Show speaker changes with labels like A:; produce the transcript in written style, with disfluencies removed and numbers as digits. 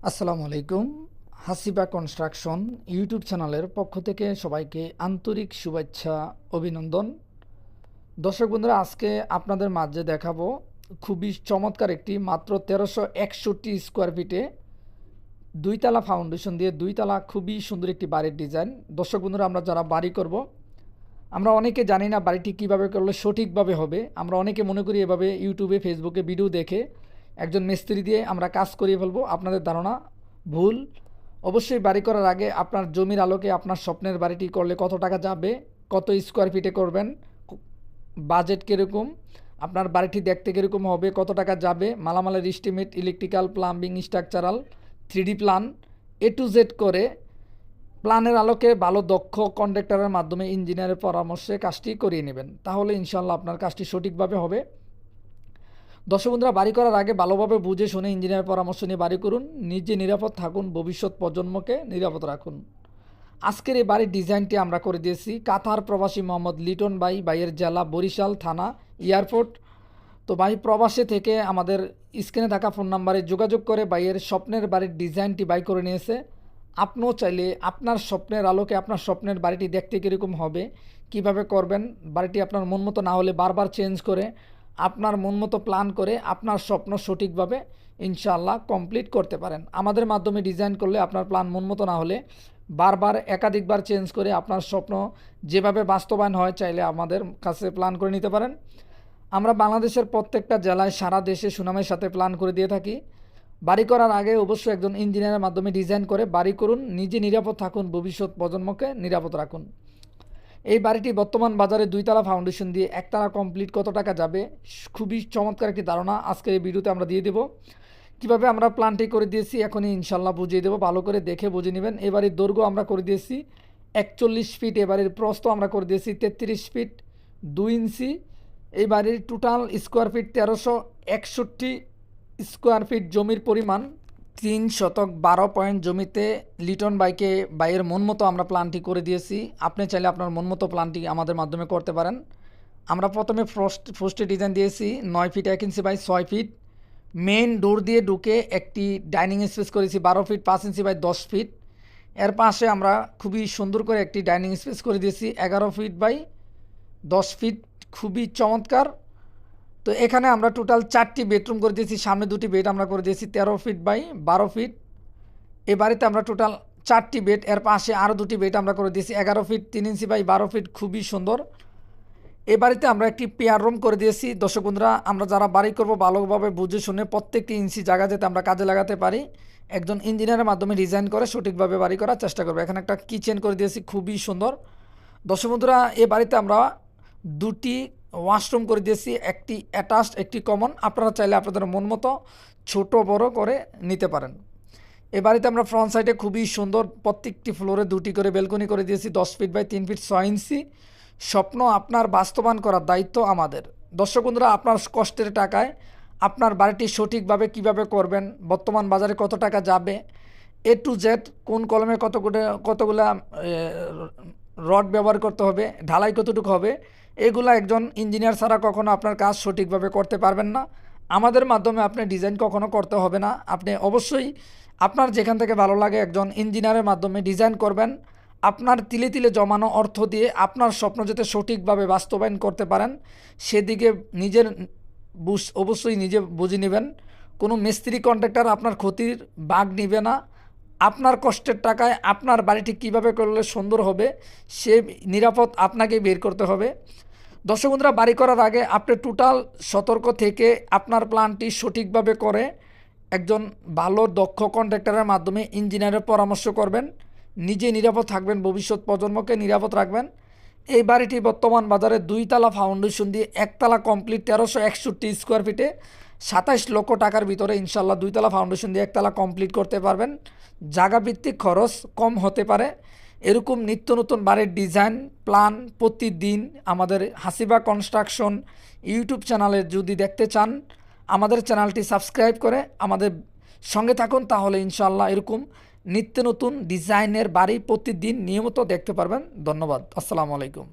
A: আসসালামু আলাইকুম। হাসিবা construction YouTube চ্যানেলের পক্ষ থেকে সবাইকে আন্তরিক শুভেচ্ছা, অভিনন্দন। দর্শক বন্ধুরা, আজকে আপনাদের মাঝে দেখাবো খুবই চমৎকার একটি মাত্র 1361 স্কোয়ার ফিটে দুইতলা ফাউন্ডেশন দিয়ে দুইতলা খুবই সুন্দর একটি বাড়ির ডিজাইন। দর্শক বন্ধুরা, আমরা যারা বাড়ি করব, আমরা অনেকে জানি না বাড়িটি কিভাবে করলে সঠিকভাবে হবে। আমরা অনেকে মনে করি এভাবে ইউটিউবে ফেসবুকে ভিডিও দেখে একজন মিস্ত্রি দিয়ে আমরা কাজ করিয়ে ফেলবো। আপনাদের ধারণা ভুল। অবশ্যই বাড়ি করার আগে আপনার জমির আলোকে আপনার স্বপ্নের বাড়িটি করলে কত টাকা যাবে, কত স্কোয়ার ফিটে করবেন, বাজেট কীরকম, আপনার বাড়িটি দেখতে কীরকম হবে, কত টাকা যাবে, মালামালের estimate, electrical, plumbing, structural, 3D plan, A to Z করে প্ল্যানের আলোকে ভালো দক্ষ কন্ট্রাক্টরের মাধ্যমে ইঞ্জিনিয়ারের পরামর্শে কাজটি করিয়ে নেবেন। তাহলে ইনশাল্লাহ আপনার কাজটি সঠিকভাবে হবে। দর্শক বন্ধুরা, বাড়ি করার আগে ভালোভাবে বুঝে শুনে ইঞ্জিনিয়ার পরামর্শ নিয়ে বাড়ি করুন। নিজে নিরাপদ থাকুন, ভবিষ্যৎ প্রজন্মকে নিরাপদ রাখুন। আজকের এই বাড়ির ডিজাইনটি আমরা করে দিয়েছি কাতার প্রবাসী মোহাম্মদ লিটন ভাইয়ের জেলা বরিশাল, থানা এয়ারপোর্ট। তো ভাই প্রবাসে থেকে আমাদের স্ক্রিনে থাকা ফোন নাম্বারে যোগাযোগ করে ভাইয়ের স্বপ্নের বাড়ির ডিজাইনটি বাই করে নিয়েছে। আপনিও চাইলে আপনার স্বপ্নের আলোকে আপনার স্বপ্নের বাড়িটি দেখতে কীরকম হবে, কিভাবে করবেন, বাড়িটি আপনার মন মতো না হলে বারবার চেঞ্জ করে আপনার মন মতো প্ল্যান করে আপনার স্বপ্ন সঠিকভাবে ইনশাআল্লাহ কমপ্লিট করতে পারেন। আমাদের মাধ্যমে ডিজাইন করলে আপনার প্ল্যান মন মতো না হলে বারবার একাধিকবার চেঞ্জ করে আপনার স্বপ্ন যেভাবে বাস্তবায়ন হয় চাইলে আমাদের কাছে প্ল্যান করে নিতে পারেন। আমরা বাংলাদেশের প্রত্যেকটা জেলায় সারা দেশে সুনামের সাথে প্ল্যান করে দিয়ে থাকি। বাড়ি করার আগে অবশ্যই একজন ইঞ্জিনিয়ারের মাধ্যমে ডিজাইন করে বাড়ি করুন। নিজে নিরাপদ থাকুন, ভবিষ্যৎ প্রজন্মকে নিরাপদ রাখুন। এই বাড়িটি বর্তমান বাজারে দুইতলা ফাউন্ডেশন দিয়ে একতলা কমপ্লিট কত টাকা যাবে, খুবই চমৎকার একটি ধারণা আজকের এই ভিডিওতে আমরা দিয়ে দেবো। কীভাবে আমরা প্ল্যানটি করে দিয়েছি এখনই ইনশাল্লাহ বুঝিয়ে দেবো, ভালো করে দেখে বুঝে নেবেন। এবারের দৈর্ঘ্য আমরা করে দিয়েছি 41 ফিট, এবারের প্রস্থ আমরা করে দিয়েছি 33 ফিট 2 ইঞ্চি। এই বাড়ির total square feet 1361 square feet. জমির পরিমাণ 3 শতক 12 পয়েন্ট জমিতে লিটন বাইয়ের মন মতো আমরা প্ল্যানটি করে দিয়েছি। আপনি চাইলে আপনার মন মতো প্ল্যানটি আমাদের মাধ্যমে করতে পারেন। আমরা প্রথমে ফার্স্টে ডিজাইন দিয়েছি 9 ফিট 1 ইঞ্চি বাই 6 ফিট। মেইন ডোর দিয়ে ঢুকে একটি ডাইনিং স্পেস করেছি 12 ফিট 5 ইঞ্চি বাই 10 ফিট। এর পাশে আমরা খুবই সুন্দর করে একটি ডাইনিং স্পেস করে দিয়েছি 11 ফিট বাই 10 ফিট, খুবই চমৎকার। তো এখানে আমরা টোটাল 4টি বেডরুম করে দিয়েছি, সামনে 2টি বেড আমরা করে দিয়েছি 13 ফিট বাই 12 ফিট। এ বাড়িতে আমরা টোটাল 4টি বেড, এর পাশে আরও 2টি বেড আমরা করে দিয়েছি 11 ফিট 3 ইঞ্চি বাই 12 ফিট, খুবই সুন্দর। এ বাড়িতে আমরা একটি পেয়ার রুম করে দিয়েছি। দর্শক বন্ধুরা, আমরা যারা বাড়ি করব ভালোভাবে বুঝে শুনে প্রত্যেকটি ইঞ্চি জায়গা যাতে আমরা কাজে লাগাতে পারি একজন ইঞ্জিনিয়ারের মাধ্যমে ডিজাইন করে সঠিকভাবে বাড়ি করার চেষ্টা করবো। এখানে একটা কিচেন করে দিয়েছি, খুবই সুন্দর। দর্শক বন্ধুরা, এ বাড়িতে আমরা 2টি ওয়াশরুম করে দিয়েছি, একটি অ্যাটাচড একটি কমন। আপনারা চাইলে আপনাদের মন মতো ছোট বড় করে নিতে পারেন। এ বাড়িতে আমরা ফ্রন্ট সাইডে খুবই সুন্দর প্রত্যেকটি ফ্লোরে 2টি করে বেলকনি করে দিয়েছি 10 ফিট বাই 3 ফিট 6 ইঞ্চি। স্বপ্ন আপনার বাস্তবায়ন করার দায়িত্ব আমাদের। দর্শক বন্ধুরা, আপনার কষ্টের টাকায় আপনার বাড়িটি সঠিকভাবে কিভাবে করবেন, বর্তমান বাজারে কত টাকা যাবে, A to Z কোন কলমে কতগুলা রড ব্যবহার করতে হবে, ঢালাই কতটুকু হবে, এগুলা একজন ইঞ্জিনিয়ার ছাড়া কখনো আপনার কাজ সঠিকভাবে করতে পারবেন না। আমাদের মাধ্যমে আপনি ডিজাইন কখনো করতে হবে না। আপনি অবশ্যই আপনার যেখান থেকে ভালো লাগে একজন ইঞ্জিনিয়ারের মাধ্যমে ডিজাইন করবেন। আপনার তিলে তিলে জমানো অর্থ দিয়ে আপনার স্বপ্ন যাতে সঠিকভাবে বাস্তবায়ন করতে পারেন সেদিকে অবশ্যই নিজে বুঝে নেবেন। কোনো মিস্ত্রি কন্ট্রাক্টর আপনার ক্ষতির ভাগ নেবে না। আপনার কষ্টের টাকায় আপনার বাড়িটি কীভাবে করলে সুন্দর হবে সে নিরাপদ আপনাকে বের করতে হবে। দর্শক বন্ধুরা, বাড়ি করার আগে আপনি টোটাল সতর্ক থেকে আপনার প্ল্যানটি সঠিকভাবে করে একজন ভালো দক্ষ কন্ট্রাক্টরের মাধ্যমে ইঞ্জিনিয়ারের পরামর্শ করবেন। নিজে নিরাপদ থাকবেন, ভবিষ্যৎ প্রজন্মকে নিরাপদ রাখবেন। এই বাড়িটি বর্তমান বাজারে দুইতলা ফাউন্ডেশন দিয়ে একতলা কমপ্লিট 1361 স্কোয়ার ফিটে 27 লক্ষ টাকার ভিতরে ইনশাল্লাহ দুইতলা ফাউন্ডেশন দিয়ে একতলা কমপ্লিট করতে পারবেন। জায়গাভিত্তিক খরচ কম হতে পারে। এরকম নিত্য নতুন বাড়ির ডিজাইন প্ল্যান প্রতিদিন আমাদের হাসিবা কনস্ট্রাকশন ইউটিউব চ্যানেলে যদি দেখতে চান আমাদের চ্যানেলটি সাবস্ক্রাইব করে আমাদের সঙ্গে থাকুন, তাহলে ইনশাল্লাহ এরকম নিত্য নতুন ডিজাইনের বাড়ি প্রতিদিন নিয়মিত দেখতে পারবেন। ধন্যবাদ। আসসালামু আলাইকুম।